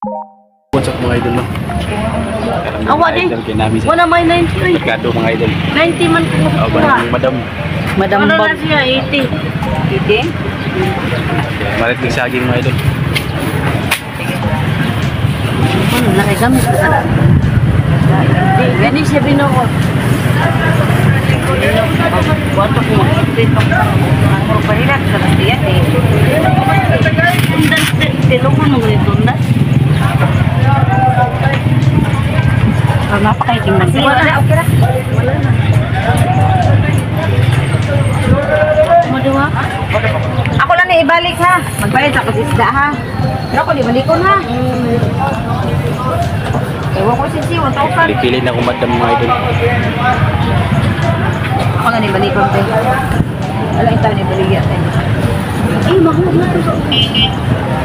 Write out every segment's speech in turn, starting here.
What's up mga idol no? Awa din. Wala may 90. Merkado mga idol. 90 man ko. Madam. Madam bag siya 80. 80? Marit ng saging mga idol. Ano laki gamit ko sana. Gani siya binuko. Wato ko makikita ang parilat sa tiyan eh. Tundan tilungan mo ni tundan. Napakaiting na siya. Wala, okay na. Wala na. Maduwa? Ako lang na ibalik ha. Magbayad ako sa isda ha. Pero ako di balikon ha. Ewan ko sisi, 1,000. Pili na kung madam mga idol. Ako lang ibalikon tayo. Wala ito na ibaligyan tayo. Eh, mahulog na ito.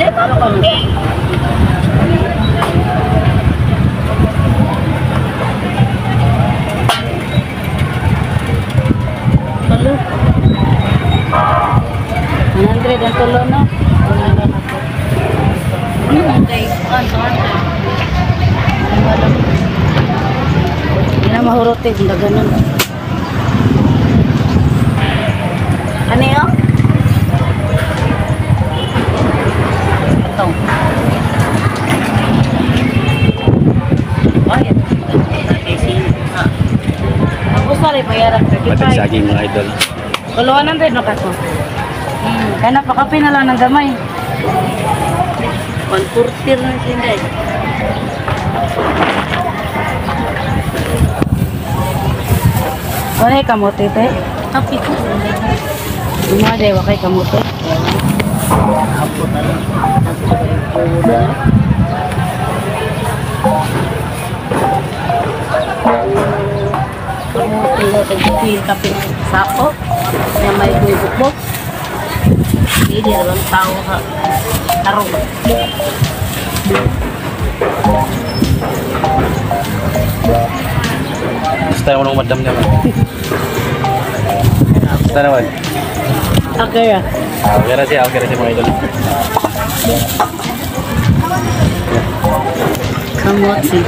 Eh, paano ka mo? Hello. 100 ang tulo no? Hindi na mahurote, hindi na ganun. Ano yun? Ito. Ay, ang gusto rin, bayaran 35. Marit saging mga idol. Tuluan ng rin, no, kaso? Kaya napakapi na lang ng gamay. 140 na siya, eh. Wala kamote, te? Kapi ko. Mga day, wakay kamote. Apo na lang. Kapi sapo. Yang may bubuk-buk. Ini dalam tahu tarung. Basta naman ng madam naman. Basta naman. Okay ya. Okay na siya mga idol. Kamote.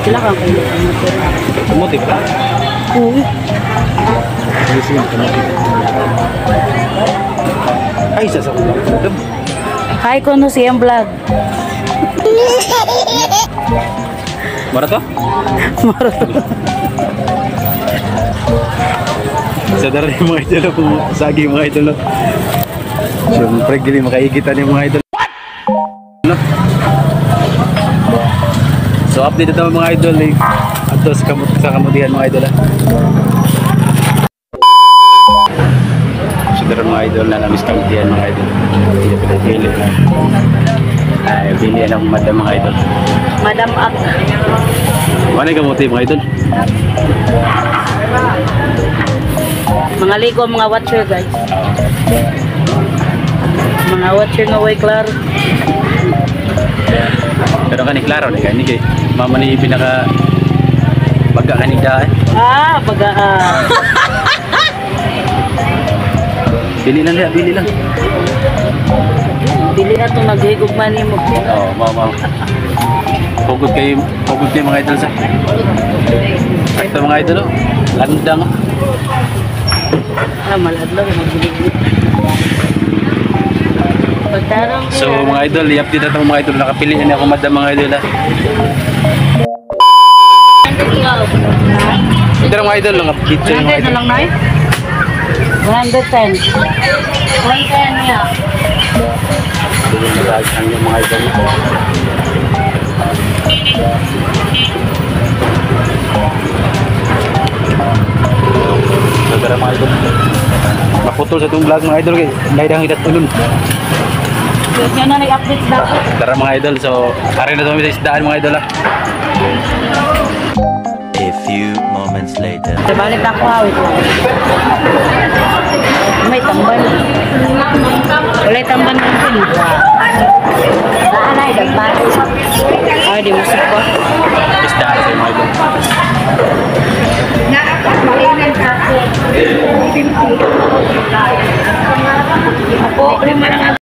Silakan kayo kamote. Kamote ba? Oo. Ay, sa madam. Hi, kuno siyang vlog. Mara to? Sa daray mga idol kung saging mga idol. Siyempre gili makaigitan yung mga idol. No? So update naman mga idol eh. Ato sa kamutihan mga idol. So daray mga idol na namis kamutihan mga idol. Hindi pinapili na. Ay, pili ang madam mga idol. Madam Ab. Ano yung kamuti mga idol? Mga ligo, mga watcher guys. Mga watcher nga way klaro. Pero kani klaro na kani kay mama ni pinaka baga kanida eh. Baga Bili lang niya, bili lang. Bili na itong naghigugman ni mo. Oo, mama. Pugod kayo mga idol sa. Ito mga idol oh. Landang. Maladlaw magbilig. Pagtarong. So mga idol, i-update natin mga idol. Nakapili na ako madam mga idol ah. Ito mga idol, nakapili na mga idol. 110. 110 niya. Hindi na nagagsan yung mga idol. Nagara mga idol. Naputol sa itong vlog mga idol kay dahil hidat ulun. Yan na nag-update dapat. Tara mga idol, so hari na tumami sa isdaan mga idol ah. A few moments later. Balik ako awit lang. May tamban. Walay tamban ng pinwa. Naanay, dagban. Ay, di mo sipa. Isdaan sa mga idol. Ako,